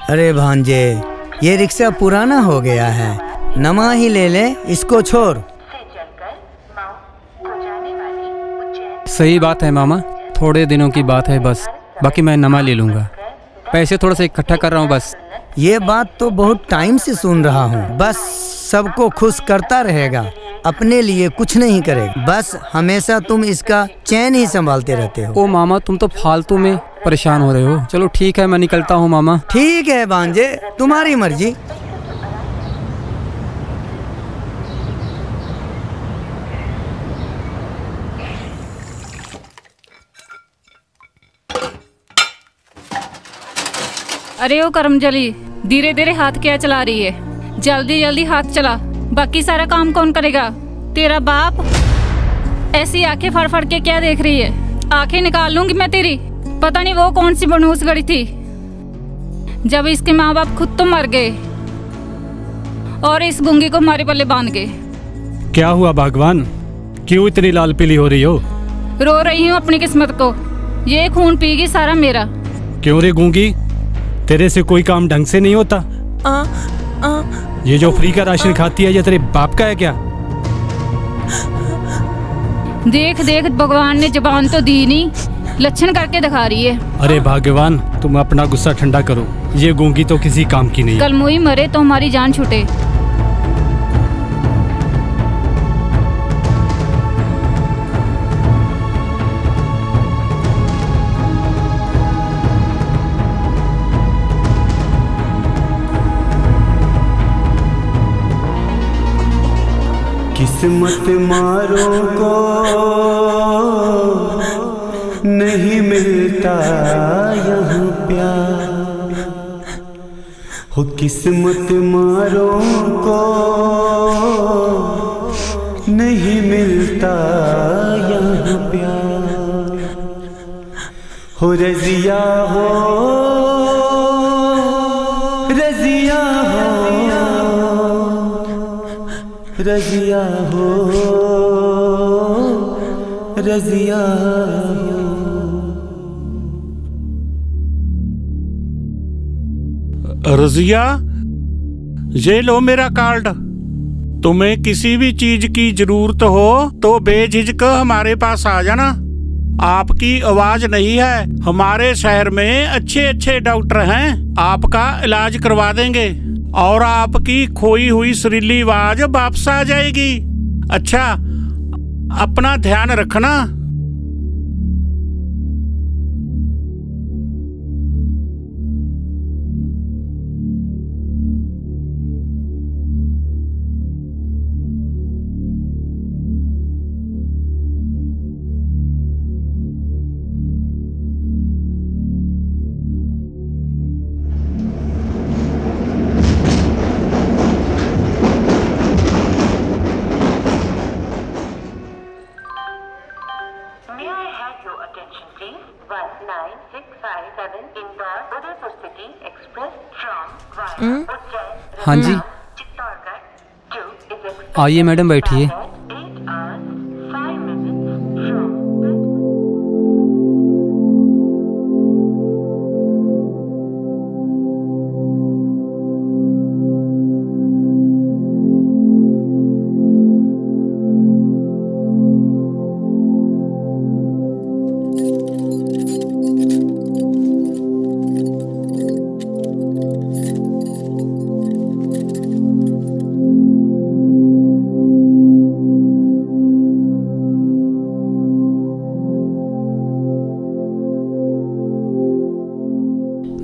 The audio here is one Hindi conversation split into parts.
अरे भांजे, ये रिक्शा पुराना हो गया है, नवा ही ले ले, इसको छोड़। सही बात है मामा, थोड़े दिनों की बात है बस, बाकी मैं नवा ले लूँगा। पैसे थोड़ा सा इकट्ठा कर रहा हूँ बस। ये बात तो बहुत टाइम से सुन रहा हूँ, बस सबको खुश करता रहेगा, अपने लिए कुछ नहीं करेगा, बस हमेशा तुम इसका चैन ही संभालते रहते हो। ओ मामा, तुम तो फालतू में परेशान हो रहे हो। चलो ठीक है, मैं निकलता हूँ मामा। ठीक है भांजे, तुम्हारी मर्जी। अरे ओ करमजली, धीरे धीरे हाथ क्या चला रही है? जल्दी जल्दी हाथ चला, बाकी सारा काम कौन करेगा? तेरा बाप? ऐसी आंखें फड़ फड़ के क्या देख रही है? आंखें निकाल लूंगी मैं तेरी। पता नहीं वो कौन सी बनूस गड़ी थी, जब इसके माँ बाप खुद तो मर गए और इस गूंगी को मारे पल्ले बांध गए। क्या हुआ भगवान, क्यों इतनी लाल पीली हो रही हो? रो रही हूँ अपनी किस्मत को, ये खून पीगी सारा मेरा। क्यों रे गूंगी, तेरे से कोई काम ढंग से नहीं होता? ये जो फ्री का राशन खाती है, ये तेरे बाप का है क्या? देख देख, भगवान ने जबान तो दी नहीं, लक्षण करके दिखा रही है। अरे भगवान, तुम अपना गुस्सा ठंडा करो, ये गूंगी तो किसी काम की नहीं। कल मुई मरे तो हमारी जान छूटे। किस्मत मारों को नहीं मिलता यहाँ प्यार, हो किस्मत मारों को नहीं मिलता यहाँ प्यार, हो रजिया हो रजिया रजिया हो रजिया हो। रजिया, ये लो मेरा कार्ड। तुम्हें किसी भी चीज की जरूरत हो तो बेझिझक हमारे पास आ जाना। आपकी आवाज नहीं है, हमारे शहर में अच्छे अच्छे डॉक्टर हैं, आपका इलाज करवा देंगे और आपकी खोई हुई सुरीली आवाज वापस आ जाएगी। अच्छा, अपना ध्यान रखना। हाँ जी, आइए मैडम, बैठिए।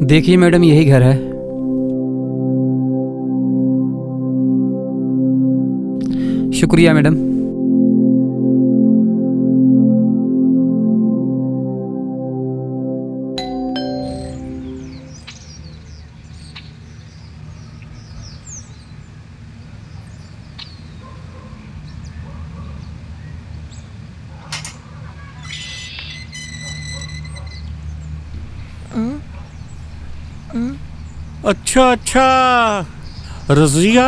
देखिए मैडम, यही घर है। शुक्रिया मैडम। अच्छा अच्छा, रजिया,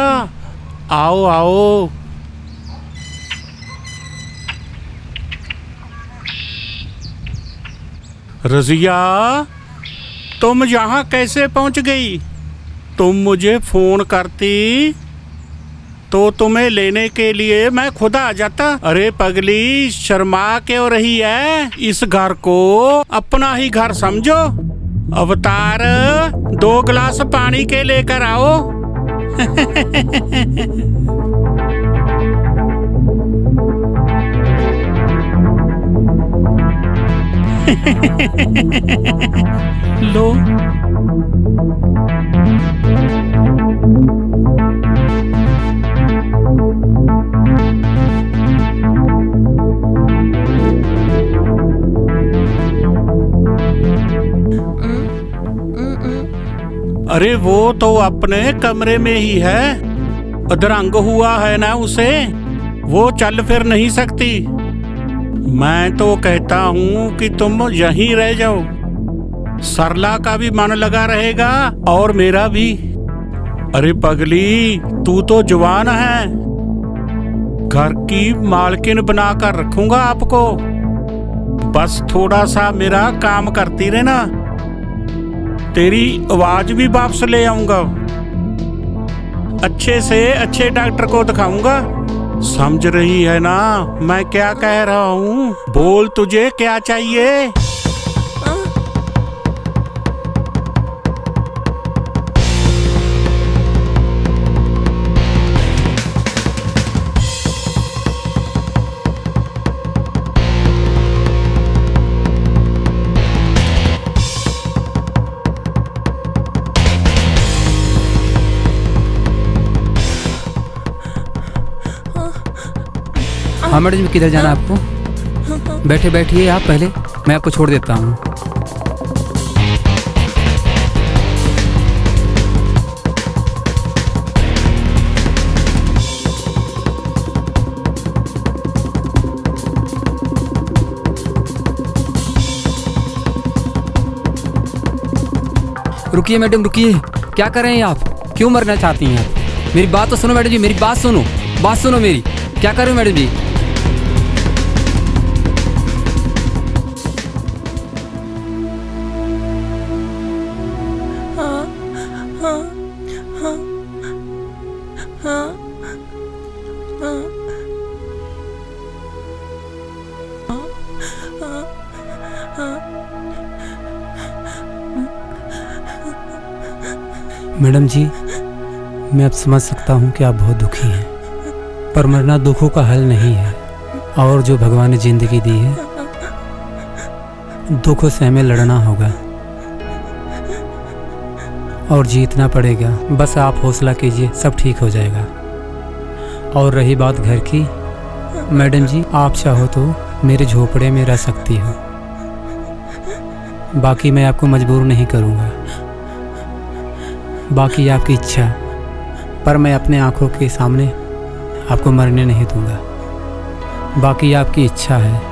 आओ आओ। रजिया, तुम यहाँ कैसे पहुँच गई? तुम मुझे फोन करती तो तुम्हें लेने के लिए मैं खुद आ जाता। अरे पगली, शर्मा क्यों रही है? इस घर को अपना ही घर समझो। अवतार, 2 गिलास पानी के लेकर आओ। लो। अरे वो तो अपने कमरे में ही है। अधरंग हुआ है ना उसे, वो चल फिर नहीं सकती। मैं तो कहता हूँ कि तुम यहीं रह जाओ। सरला का भी मन लगा रहेगा और मेरा भी। अरे पगली, तू तो जवान है। घर की मालकिन बनाकर रखूंगा आपको। बस थोड़ा सा मेरा काम करती रहना। तेरी आवाज भी वापस ले आऊंगा। अच्छे से अच्छे डॉक्टर को दिखाऊंगा। समझ रही है ना मैं क्या कह रहा हूँ? बोल, तुझे क्या चाहिए? हाँ मैडम जी, किधर जाना आपको? बैठे बैठिए आप, पहले मैं आपको छोड़ देता हूँ। रुकिए मैडम, रुकिए। क्या कर रहे हैं आप? क्यों मरना चाहती हैं आप? मेरी बात तो सुनो मैडम जी, मेरी बात सुनो, बात सुनो मेरी। क्या कर रहे हो मैडम जी? मैडम जी, मैं अब समझ सकता हूँ कि आप बहुत दुखी हैं, पर मरना दुखों का हल नहीं है। और जो भगवान ने जिंदगी दी है, दुखों से हमें लड़ना होगा और जीतना पड़ेगा। बस आप हौसला कीजिए, सब ठीक हो जाएगा। और रही बात घर की, मैडम जी आप चाहो तो मेरे झोपड़े में रह सकती हो। बाकी मैं आपको मजबूर नहीं करूँगा, बाकी आपकी इच्छा। पर मैं अपने आँखों के सामने आपको मरने नहीं दूंगा। बाकी आपकी इच्छा है।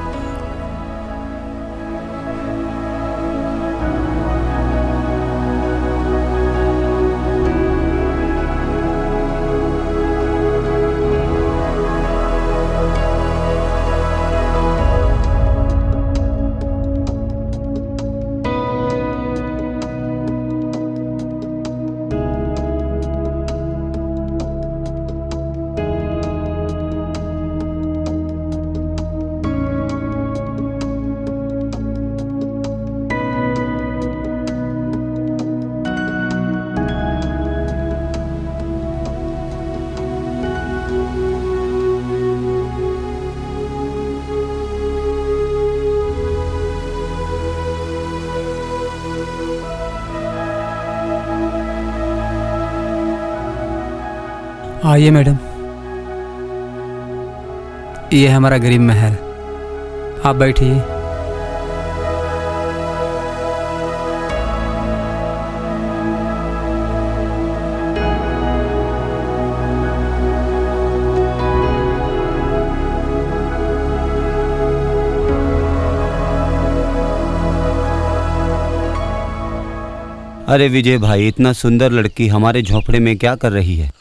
आइए मैडम, ये है हमारा गरीब महल। आप बैठिए। अरे विजय भाई, इतना सुंदर लड़की हमारे झोपड़े में क्या कर रही है?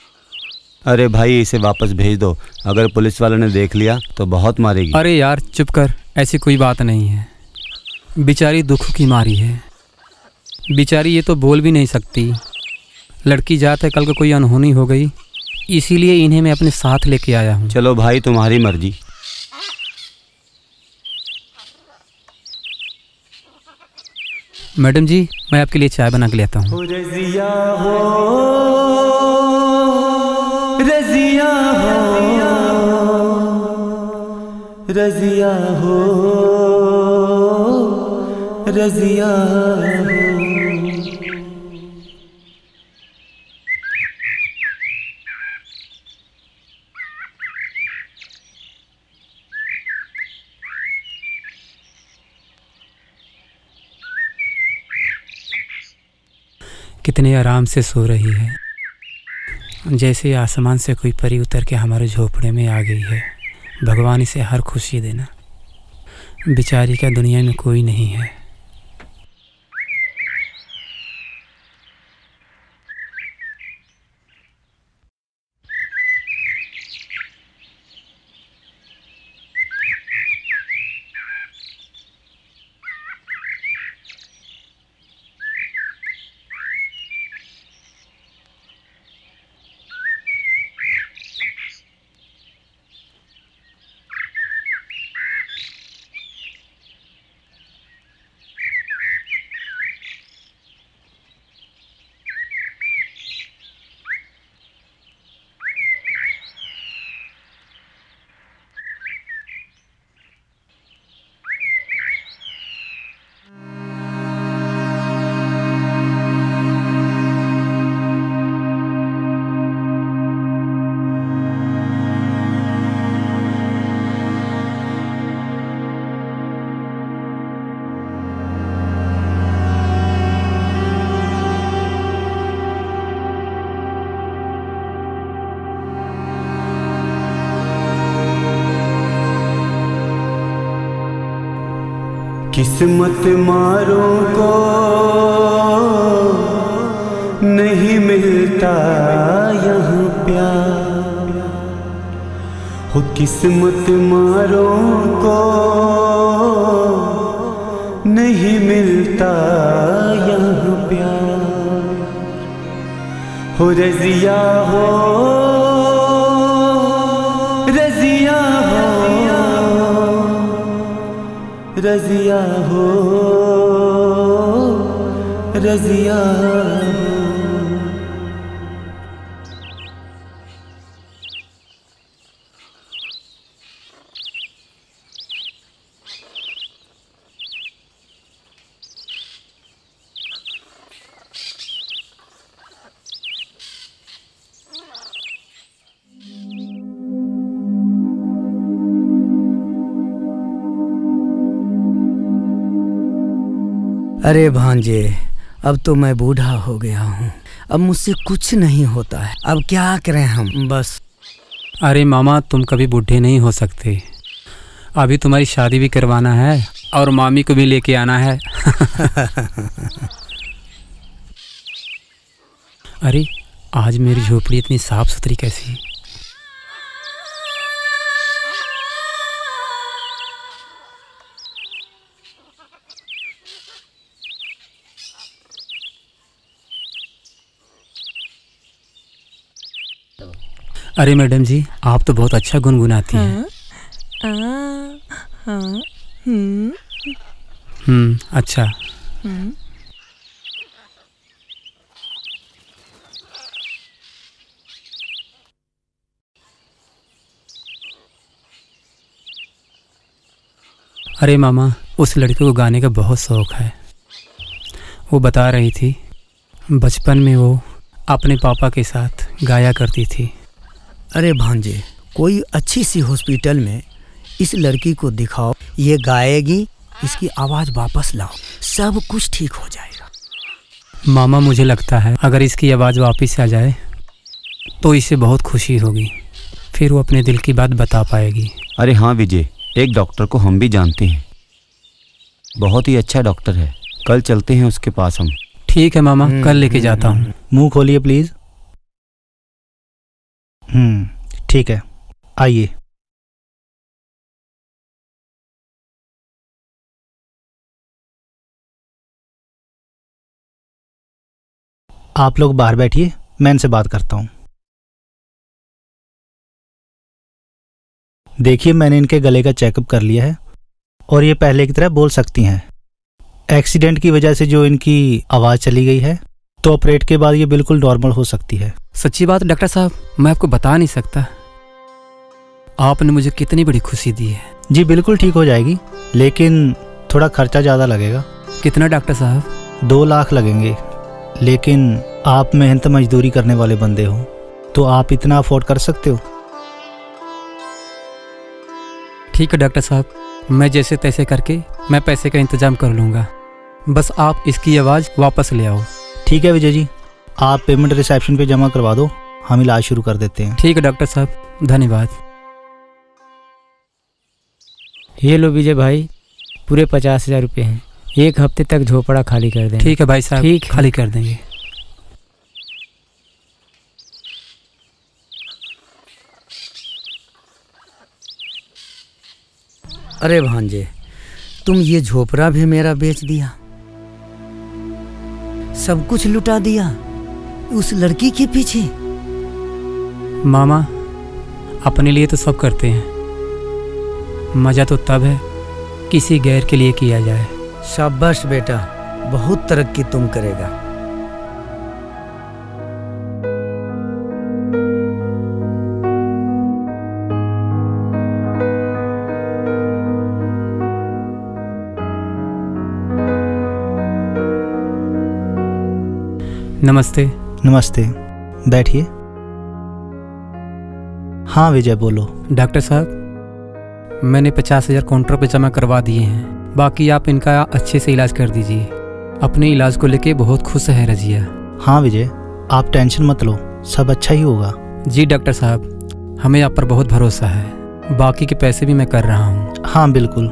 अरे भाई, इसे वापस भेज दो। अगर पुलिस वालों ने देख लिया तो बहुत मारेगी। अरे यार चुप कर, ऐसी कोई बात नहीं है। बेचारी दुख की मारी है। बेचारी ये तो बोल भी नहीं सकती, लड़की जात है, कल को कोई अनहोनी हो गई, इसीलिए इन्हें मैं अपने साथ लेके आया हूँ। चलो भाई, तुम्हारी मर्जी। मैडम जी, मैं आपके लिए चाय बना के लेता हूँ। रज़िया हो, रज़िया हो, रज़िया हो, रज़िया हो। कितने आराम से सो रही है, जैसे आसमान से कोई परी उतर के हमारे झोपड़े में आ गई है। भगवान इसे हर खुशी देना। बेचारी का दुनिया में कोई नहीं है। किस्मत मारों को नहीं मिलता यहाँ प्यार हो, किस्मत मारों को नहीं मिलता यहाँ प्यार हो। रज़िया हो, रज़िया हो, रज़िया हो, रज़िया हो। अरे भांजे, अब तो मैं बूढ़ा हो गया हूँ, अब मुझसे कुछ नहीं होता है, अब क्या करें हम बस। अरे मामा, तुम कभी बूढ़े नहीं हो सकते। अभी तुम्हारी शादी भी करवाना है और मामी को भी लेके आना है। अरे आज मेरी झोपड़ी इतनी साफ सुथरी कैसी? अरे मैडम जी, आप तो बहुत अच्छा गुनगुनाती हैं। अच्छा। अरे मामा, उस लड़के को गाने का बहुत शौक है। वो बता रही थी बचपन में वो अपने पापा के साथ गाया करती थी। अरे भांजे, कोई अच्छी सी हॉस्पिटल में इस लड़की को दिखाओ, ये गाएगी, इसकी आवाज़ वापस लाओ, सब कुछ ठीक हो जाएगा। मामा, मुझे लगता है अगर इसकी आवाज़ वापस आ जाए तो इसे बहुत खुशी होगी, फिर वो अपने दिल की बात बता पाएगी। अरे हाँ विजय, एक डॉक्टर को हम भी जानते हैं, बहुत ही अच्छा डॉक्टर है, कल चलते हैं उसके पास हम। ठीक है मामा, कल लेके जाता हूँ। मुंह खोलिए प्लीज। ठीक है, आइए। आप लोग बाहर बैठिए, मैं इनसे बात करता हूँ। देखिए, मैंने इनके गले का चेकअप कर लिया है और ये पहले की तरह बोल सकती हैं। एक्सीडेंट की वजह से जो इनकी आवाज़ चली गई है, तो ऑपरेट के बाद ये बिल्कुल नॉर्मल हो सकती है। सच्ची बात डॉक्टर साहब, मैं आपको बता नहीं सकता आपने मुझे कितनी बड़ी खुशी दी है। जी बिल्कुल ठीक हो जाएगी, लेकिन थोड़ा खर्चा ज़्यादा लगेगा। कितना डॉक्टर साहब? 2 लाख लगेंगे, लेकिन आप मेहनत मजदूरी करने वाले बंदे हो, तो आप इतना अफोर्ड कर सकते हो। ठीक है डॉक्टर साहब, मैं जैसे तैसे करके मैं पैसे का इंतजाम कर लूँगा, बस आप इसकी आवाज़ वापस ले आओ। ठीक है विजय जी, आप पेमेंट रिसेप्शन पे जमा करवा दो, हम इलाज शुरू कर देते हैं। ठीक है डॉक्टर साहब, धन्यवाद। ये लो विजय भाई, पूरे 50,000 रुपये हैं। 1 हफ्ते तक झोपड़ा खाली कर दें। ठीक है भाई साहब, ठीक है। खाली कर देंगे। अरे भांजे, तुम ये झोपड़ा भी मेरा बेच दिया, सब कुछ लुटा दिया उस लड़की के पीछे। मामा, अपने लिए तो सब करते हैं, मज़ा तो तब है किसी गैर के लिए किया जाए। शाबाश बेटा, बहुत तरक्की तुम करेगा। नमस्ते। नमस्ते, बैठिए। हाँ विजय, बोलो। डॉक्टर साहब, मैंने 50,000 काउंटर पे जमा करवा दिए हैं, बाकी आप इनका अच्छे से इलाज कर दीजिए। अपने इलाज को लेके बहुत खुश है रजिया। हाँ विजय, आप टेंशन मत लो, सब अच्छा ही होगा। जी डॉक्टर साहब, हमें आप पर बहुत भरोसा है। बाकी के पैसे भी मैं कर रहा हूँ। हाँ बिल्कुल,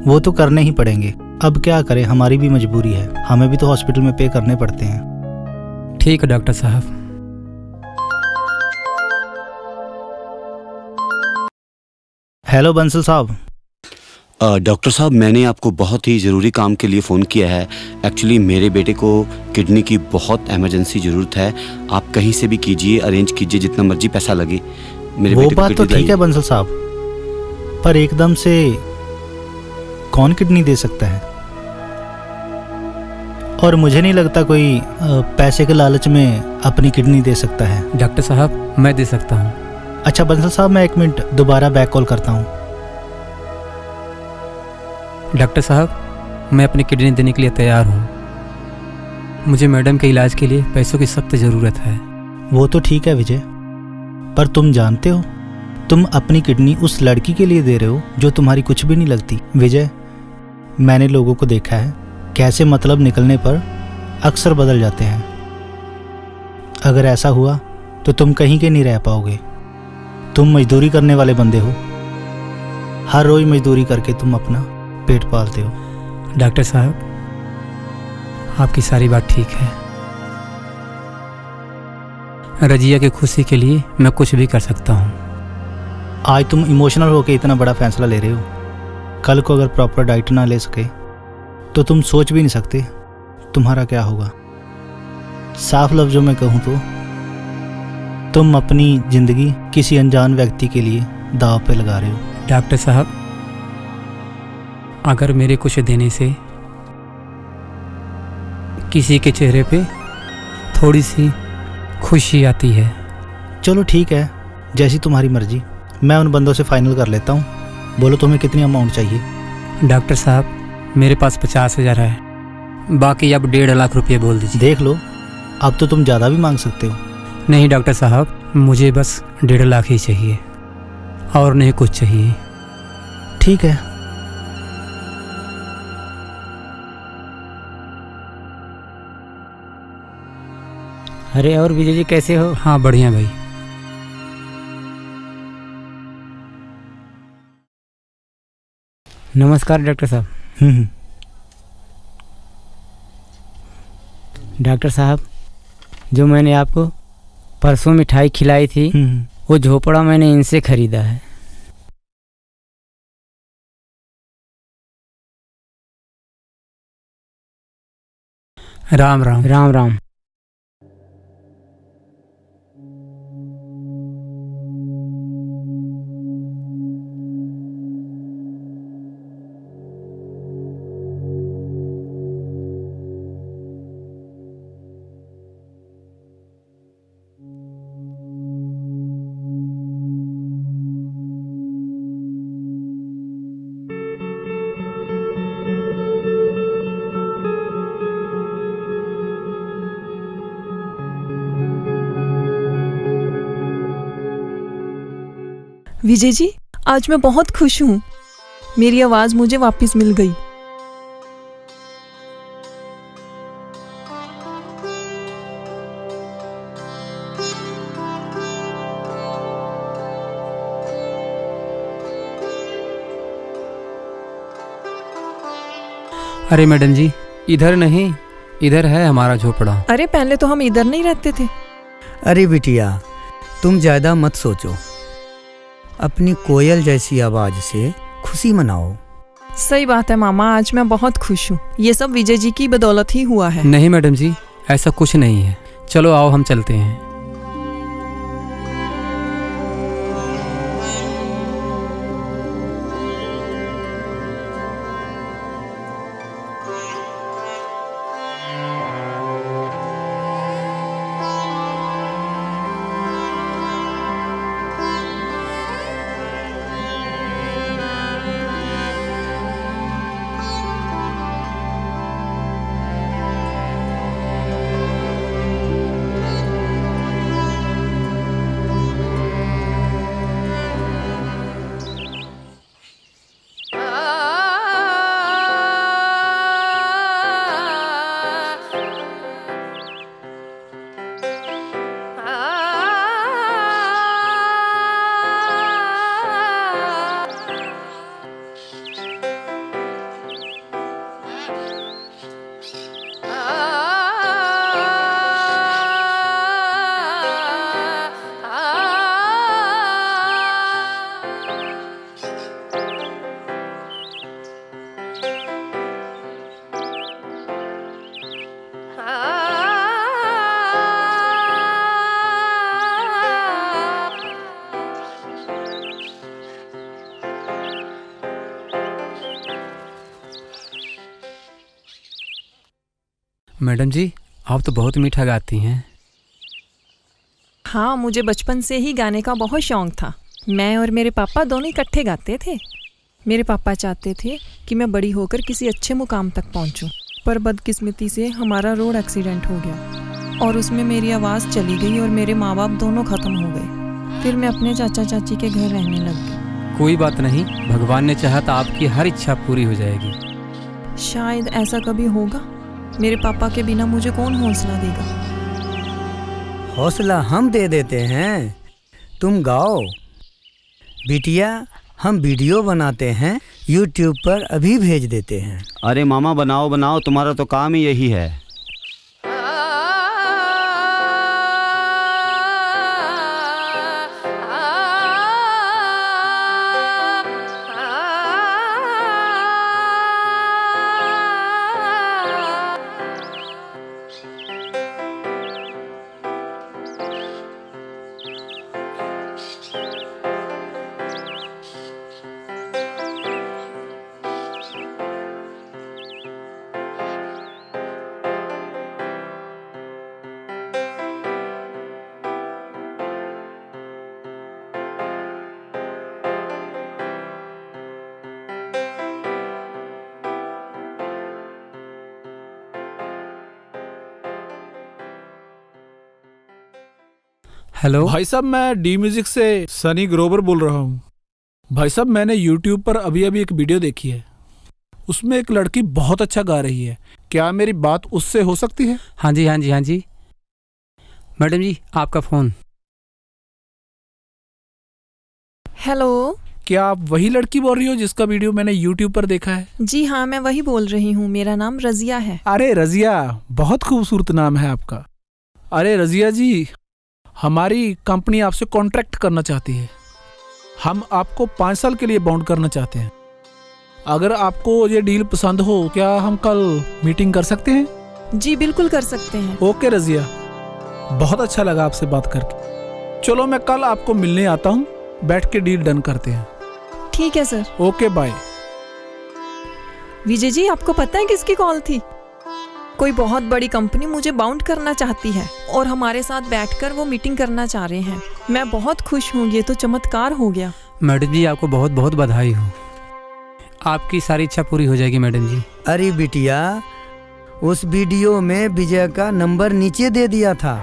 वो तो करने ही पड़ेंगे। अब क्या करें, हमारी भी मजबूरी है, हमें भी तो हॉस्पिटल में पे करने पड़ते हैं। ठीक है डॉक्टर साहब। हेलो बंसल साहब। डॉक्टर साहब, मैंने आपको बहुत ही ज़रूरी काम के लिए फ़ोन किया है। एक्चुअली मेरे बेटे को किडनी की बहुत इमरजेंसी ज़रूरत है। आप कहीं से भी कीजिए, अरेंज कीजिए, जितना मर्जी पैसा लगे। मेरे वो बात तो ठीक है बंसल साहब, पर एकदम से कौन किडनी दे सकता है? और मुझे नहीं लगता कोई पैसे के लालच में अपनी किडनी दे सकता है। डॉक्टर साहब, मैं दे सकता हूँ। अच्छा बंसल साहब, मैं 1 मिनट दोबारा बैक कॉल करता हूँ। डॉक्टर साहब, मैं अपनी किडनी देने के लिए तैयार हूँ। मुझे मैडम के इलाज के लिए पैसों की सख्त ज़रूरत है। वो तो ठीक है विजय, पर तुम जानते हो, तुम अपनी किडनी उस लड़की के लिए दे रहे हो जो तुम्हारी कुछ भी नहीं लगती। विजय, मैंने लोगों को देखा है कैसे मतलब निकलने पर अक्सर बदल जाते हैं। अगर ऐसा हुआ तो तुम कहीं के नहीं रह पाओगे। तुम मजदूरी करने वाले बंदे हो, हर रोज मजदूरी करके तुम अपना पेट पालते हो। डॉक्टर साहब, आपकी सारी बात ठीक है। रजिया की खुशी के लिए मैं कुछ भी कर सकता हूँ। आज तुम इमोशनल होकर इतना बड़ा फैसला ले रहे हो, कल को अगर प्रॉपर डाइट ना ले सके तो तुम सोच भी नहीं सकते तुम्हारा क्या होगा। साफ लफ्जों में कहूँ तो तुम अपनी जिंदगी किसी अनजान व्यक्ति के लिए दांव पे लगा रहे हो। डॉक्टर साहब, अगर मेरे कुछ देने से किसी के चेहरे पे थोड़ी सी खुशी आती है। चलो ठीक है, जैसी तुम्हारी मर्जी। मैं उन बंदों से फाइनल कर लेता हूँ। बोलो तुम्हें कितनी अमाउंट चाहिए? डॉक्टर साहब, मेरे पास 50,000 है, बाकी अब 1.5 लाख रुपये बोल दीजिए। देख लो, अब तो तुम ज़्यादा भी मांग सकते हो। नहीं डॉक्टर साहब, मुझे बस 1.5 लाख ही चाहिए और नहीं कुछ चाहिए। ठीक है। अरे और विजय जी कैसे हो? हाँ बढ़िया भाई। नमस्कार डॉक्टर साहब। डॉक्टर साहब, जो मैंने आपको परसों मिठाई खिलाई थी वो झोपड़ा मैंने इनसे खरीदा है। राम राम। राम राम। विजय जी, आज मैं बहुत खुश हूँ। मेरी आवाज मुझे वापस मिल गई। अरे मैडम जी, इधर नहीं, इधर है हमारा झोपड़ा। अरे पहले तो हम इधर नहीं रहते थे। अरे बिटिया, तुम ज्यादा मत सोचो, अपनी कोयल जैसी आवाज से खुशी मनाओ। सही बात है मामा, आज मैं बहुत खुश हूँ। ये सब विजय जी की बदौलत ही हुआ है। नहीं मैडम जी, ऐसा कुछ नहीं है। चलो आओ हम चलते हैं। मैडम जी, आप तो बहुत मीठा गाती हैं। हाँ, मुझे बचपन से ही गाने का बहुत शौक था। मैं और मेरे पापा दोनों इकट्ठे गाते थे। मेरे पापा चाहते थे कि मैं बड़ी होकर किसी अच्छे मुकाम तक पहुंचूं, पर बदकिस्मती से हमारा रोड एक्सीडेंट हो गया और उसमें मेरी आवाज़ चली गई और मेरे माँ बाप दोनों ख़त्म हो गए। फिर मैं अपने चाचा चाची के घर रहने लग गई। कोई बात नहीं, भगवान ने चाहा तो आपकी हर इच्छा पूरी हो जाएगी। शायद ऐसा कभी होगा। मेरे पापा के बिना मुझे कौन हौसला देगा? हौसला हम दे देते हैं, तुम गाओ। बिटिया, हम वीडियो बनाते हैं, YouTube पर अभी भेज देते हैं। अरे मामा, बनाओ बनाओ, तुम्हारा तो काम ही यही है। हेलो भाई साहब, मैं डी म्यूजिक से सनी ग्रोवर बोल रहा हूँ। भाई साहब, मैंने YouTube पर अभी अभी एक वीडियो देखी है। उसमें एक लड़की बहुत अच्छा गा रही है। क्या मेरी बात उससे हो सकती है? हाँ जी हाँ जी हाँ जी। मैडम जी, आपका फ़ोन। हेलो, क्या आप वही लड़की बोल रही हो जिसका वीडियो मैंने YouTube पर देखा है? जी हाँ, मैं वही बोल रही हूँ। मेरा नाम रजिया है। अरे रजिया, बहुत खूबसूरत नाम है आपका। अरे रजिया जी, हमारी कंपनी आपसे कॉन्ट्रैक्ट करना चाहती है। हम आपको 5 साल के लिए बाउंड करना चाहते हैं। अगर आपको ये डील पसंद हो, क्या हम कल मीटिंग कर सकते हैं? जी बिल्कुल कर सकते हैं। ओके रजिया, बहुत अच्छा लगा आपसे बात करके। चलो मैं कल आपको मिलने आता हूँ, बैठ के डील डन करते हैं। ठीक है sir. Okay bye. Vijay ji, आपको पता है किसकी कॉल थी? कोई बहुत बड़ी कंपनी मुझे बाउंड करना चाहती है और हमारे साथ बैठकर वो मीटिंग करना चाह रहे हैं। मैं बहुत खुश हूँ, ये तो चमत्कार हो गया। मैडम जी, आपको बहुत बहुत बधाई हो। आपकी सारी इच्छा पूरी हो जाएगी मैडम जी। अरे बिटिया, उस वीडियो में विजय का नंबर नीचे दे दिया था।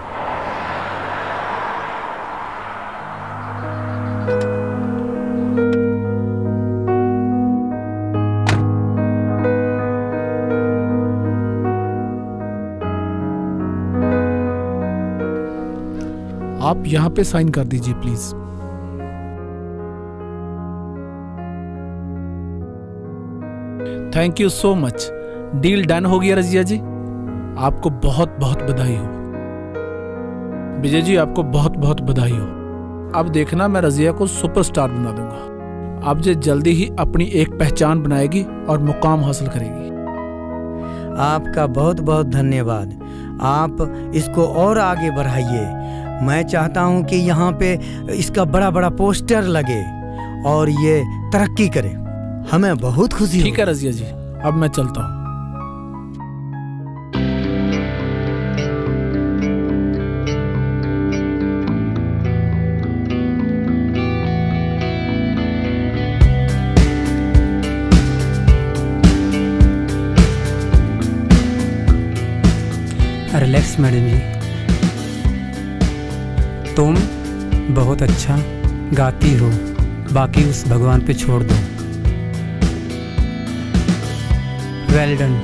आप यहाँ पे साइन कर दीजिए please. Thank you so much. Deal done हो गया रजिया जी। आपको बहुत बहुत बधाई हो। विजय जी आपको बहुत बहुत बधाई हो। अब देखना मैं रजिया को सुपरस्टार बना दूंगा। अब ये जल्दी ही अपनी एक पहचान बनाएगी और मुकाम हासिल करेगी। आपका बहुत बहुत धन्यवाद। आप इसको और आगे बढ़ाइए। मैं चाहता हूं कि यहाँ पे इसका बड़ा बड़ा पोस्टर लगे और ये तरक्की करे। हमें बहुत खुशी। ठीक है रजिया जी, अब मैं चलता हूँ। रिलैक्स मैडम जी, तुम बहुत अच्छा गाती हो, बाकी उस भगवान पे छोड़ दो। Well done.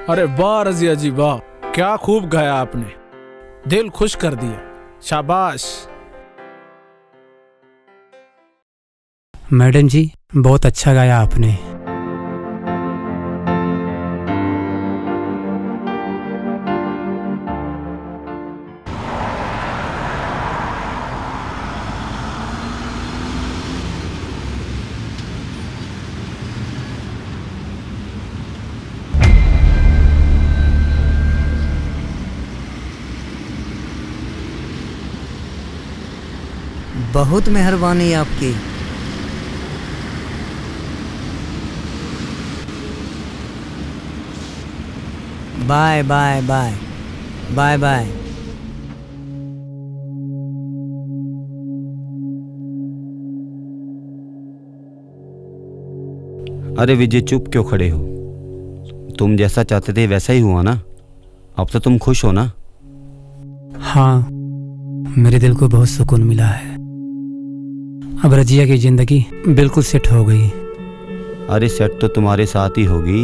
अरे वाह रजिया जी वाह, क्या खूब गाया आपने, दिल खुश कर दिया। शाबाश। मैडम जी बहुत अच्छा गाया आपने। बहुत मेहरबानी आपकी। Bye bye bye bye bye. अरे विजय चुप क्यों खड़े हो? तुम जैसा चाहते थे वैसा ही हुआ ना। अब तो तुम खुश हो ना? हाँ, मेरे दिल को बहुत सुकून मिला है। अब रजिया की जिंदगी बिल्कुल सेट हो गई। अरे सेट तो तुम्हारे साथ ही होगी।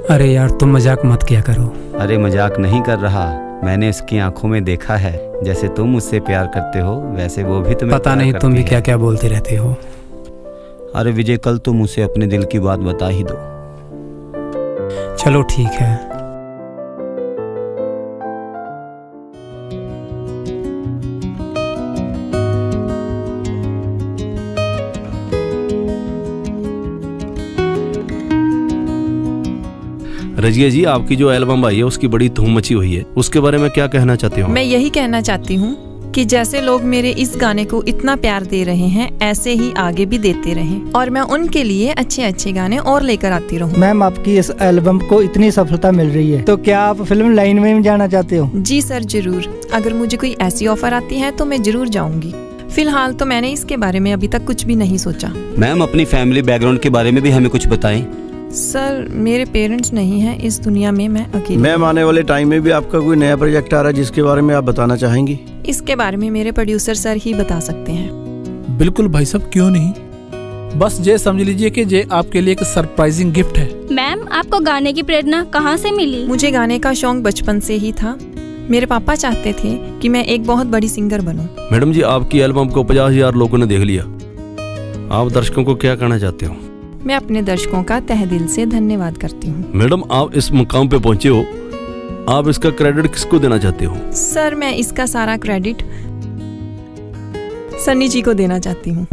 अरे यार तुम मजाक मत किया करो। अरे मजाक नहीं कर रहा, मैंने उसकी आंखों में देखा है। जैसे तुम उससे प्यार करते हो वैसे वो भी तुम्हें पता नहीं तुम भी क्या क्या बोलते रहते हो। अरे विजय कल तुम उसे अपने दिल की बात बता ही दो। चलो ठीक है। रजिया जी आपकी जो एल्बम आई है उसकी बड़ी धूम मची हुई है, उसके बारे में क्या कहना चाहते हो? मैं यही कहना चाहती हूँ कि जैसे लोग मेरे इस गाने को इतना प्यार दे रहे हैं ऐसे ही आगे भी देते रहें और मैं उनके लिए अच्छे अच्छे गाने और लेकर आती रहूँ। मैम आपकी इस एल्बम को इतनी सफलता मिल रही है तो क्या आप फिल्म लाइन में भी जाना चाहते हो? जी सर जरूर, अगर मुझे कोई ऐसी ऑफर आती है तो मैं जरूर जाऊंगी। फिलहाल तो मैंने इसके बारे में अभी तक कुछ भी नहीं सोचा। मैम अपनी फैमिली बैकग्राउंड के बारे में भी हमें कुछ बताएं। सर मेरे पेरेंट्स नहीं हैं इस दुनिया में, मैं अकेली। मैम आने वाले टाइम में भी आपका कोई नया प्रोजेक्ट आ रहा है जिसके बारे में आप बताना चाहेंगी? इसके बारे में मेरे प्रोड्यूसर सर ही बता सकते हैं। बिल्कुल भाई साहब, क्यों नहीं। बस ये समझ लीजिए कि ये आपके लिए एक सरप्राइजिंग गिफ्ट है। मैम आपको गाने की प्रेरणा कहाँ से मिली? मुझे गाने का शौक बचपन से ही था। मेरे पापा चाहते थे कि मैं एक बहुत बड़ी सिंगर बनूं। मैडम जी आपकी एल्बम को 50,000 लोगों ने देख लिया, आप दर्शकों को क्या कहना चाहते हो? मैं अपने दर्शकों का तहे दिल से धन्यवाद करती हूँ। मैडम आप इस मुकाम पे पहुँचे हो, आप इसका क्रेडिट किसको देना चाहते हो? सर मैं इसका सारा क्रेडिट सन्नी जी को देना चाहती हूँ।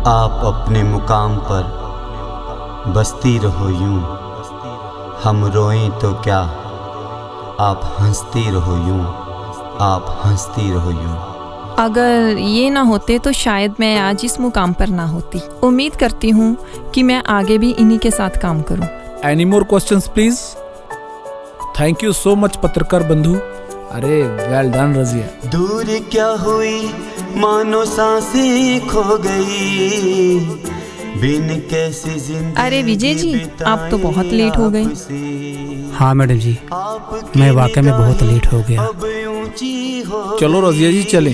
आप अपने मुकाम पर बसती रहो यूं, हम रोएं तो क्या आप हंसती रहो यूं। आप हंसती रहो यूं। अगर ये ना होते तो शायद मैं आज इस मुकाम पर ना होती। उम्मीद करती हूँ कि मैं आगे भी इन्हीं के साथ काम करूँ। Any more questions please? Thank you so much पत्रकार बंधु। अरे वेल डन रजिया। दूर क्या हुई मानो सांसें खो गई, बिन कैसे जिंदगी। अरे विजय जी, आप तो बहुत लेट हो गए। हाँ मैडम जी, मैं वाकई में बहुत लेट हो गया। चलो रजिया जी चलें,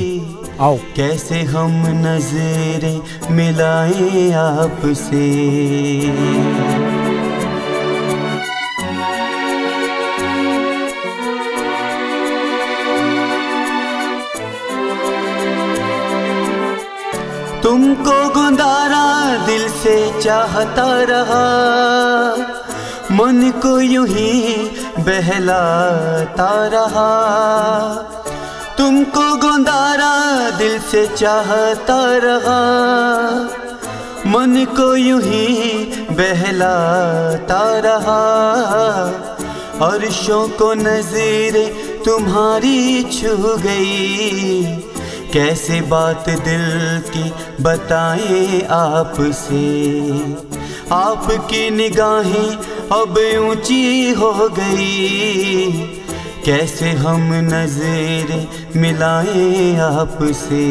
आओ। कैसे हम नजरें मिलाएं आपसे, तुमको गुंदारा दिल से चाहता रहा, मन को यूं ही बहलाता रहा। तुमको गुंदारा दिल से चाहता रहा, मन को यूं ही बहलाता रहा। अर्शों को नज़रें तुम्हारी छू गई, कैसे बात दिल की बताएं आपसे। आपकी निगाहें अब ऊंची हो गई, कैसे हम नजरें मिलाएं आपसे,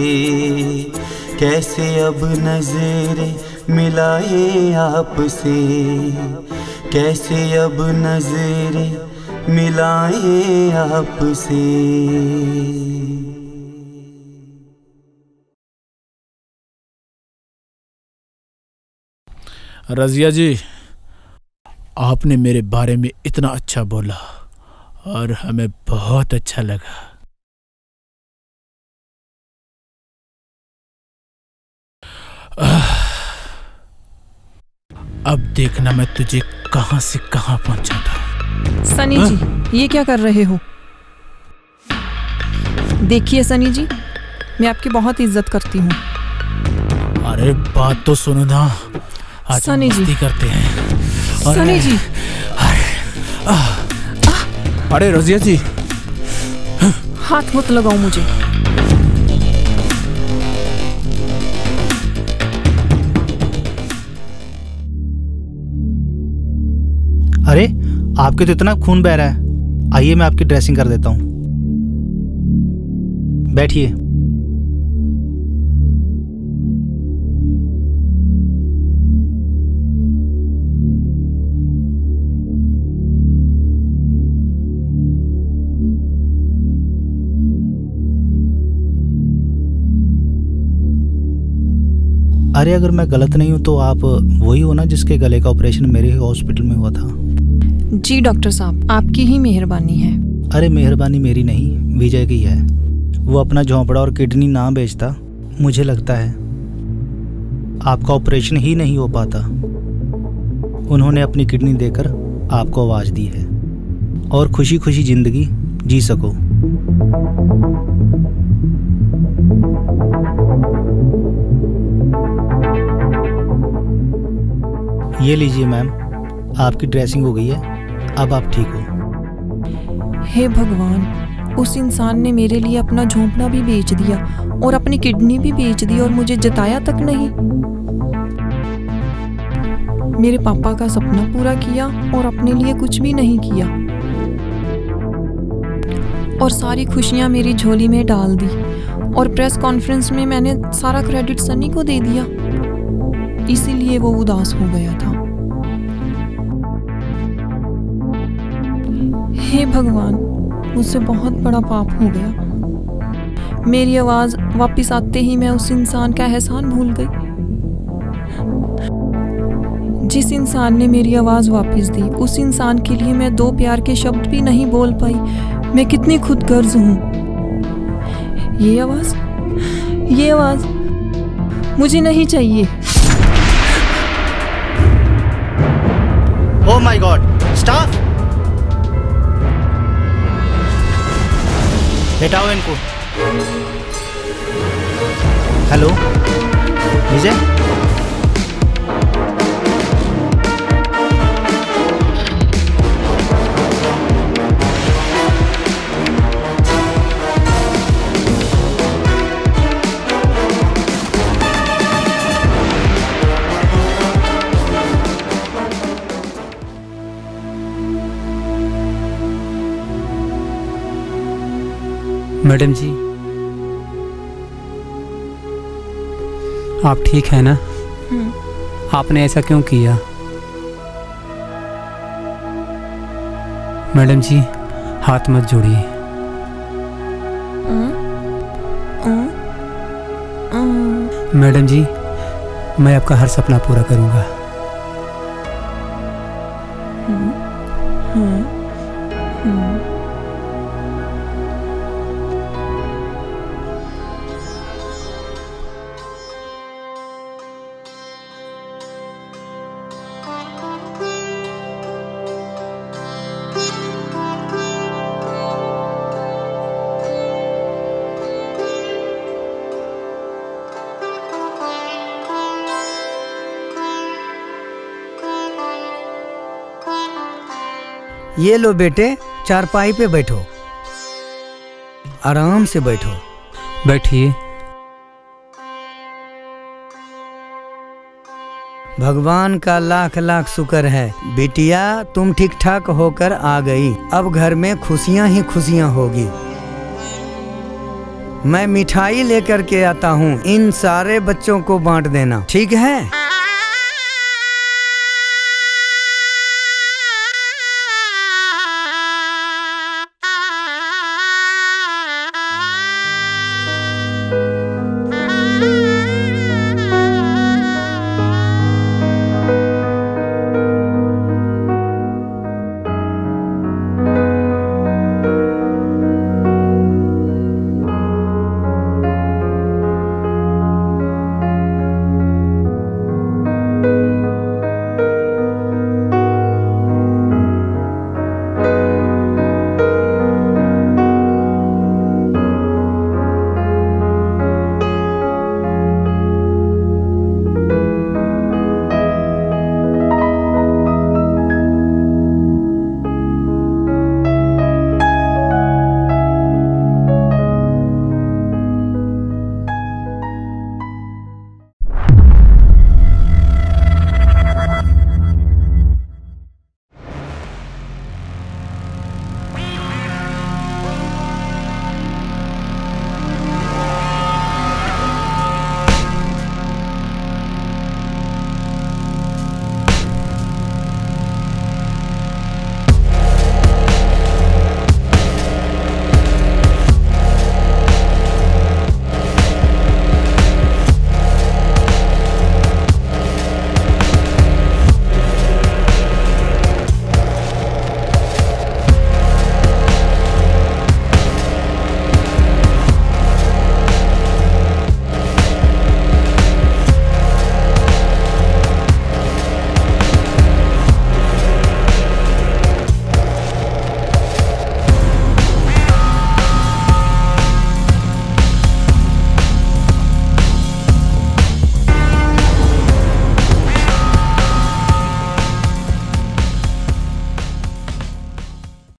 कैसे अब नजरें मिलाएं आपसे, कैसे अब नजरें मिलाएं आपसे। रजिया जी, आपने मेरे बारे में इतना अच्छा बोला और हमें बहुत अच्छा लगा। अब देखना मैं तुझे कहां से कहां पहुंचाता। सनी जी, ये क्या कर रहे हो? देखिए सनी जी, मैं आपकी बहुत इज्जत करती हूँ। अरे बात तो सुनो ना, आज सनी जी करते हैं। सनी जी, अरे रजिया जी, हाथ मत लगाओ मुझे। अरे आपके तो इतना खून बह रहा है, आइए मैं आपकी ड्रेसिंग कर देता हूँ। बैठिए। अरे अगर मैं गलत नहीं हूं तो आप वही हो ना जिसके गले का ऑपरेशन मेरे ही हॉस्पिटल में हुआ था? जी डॉक्टर साहब, आपकी ही मेहरबानी है। अरे मेहरबानी मेरी नहीं, विजय की है। वो अपना झोंपड़ा और किडनी ना बेचता, मुझे लगता है आपका ऑपरेशन ही नहीं हो पाता। उन्होंने अपनी किडनी देकर आपको आवाज़ दी है और खुशी खुशी ज़िंदगी जी सको। ये लीजिए मैम, आपकी ड्रेसिंग हो गई है, अब आप ठीक हो। हे भगवान, उस इंसान ने मेरे लिए अपना झोंपड़ा भी बेच दिया और अपनी किडनी भी बेच दी और मुझे जताया तक नहीं। मेरे पापा का सपना पूरा किया और अपने लिए कुछ भी नहीं किया और सारी खुशियां मेरी झोली में डाल दी। और प्रेस कॉन्फ्रेंस में मैंने सारा क्रेडिट सनी को दे दिया, इसीलिए वो उदास हो गया था। हे भगवान, मुझसे बहुत बड़ा पाप हो गया। मेरी आवाज़ वापस आते ही मैं उस इंसान का एहसान भूल गई। जिस इंसान ने मेरी आवाज़ वापस दी, उस इंसान के लिए मैं दो प्यार के शब्द भी नहीं बोल पाई। मैं कितनी खुदगर्ज हूँ। ये आवाज़ मुझे नहीं चाहिए। Oh my God, stop! हटाओ इनको। हेलो विजय, मैडम जी, आप ठीक है ना? आपने ऐसा क्यों किया? मैडम जी, हाथ मत जोड़िए। मैडम जी, मैं आपका हर सपना पूरा करूंगा। ये लो बेटे, चारपाई पे बैठो, आराम से बैठो। बैठिए। भगवान का लाख लाख शुक्र है बिटिया, तुम ठीक ठाक होकर आ गई। अब घर में खुशियां ही खुशियां होगी। मैं मिठाई लेकर के आता हूँ, इन सारे बच्चों को बांट देना, ठीक है?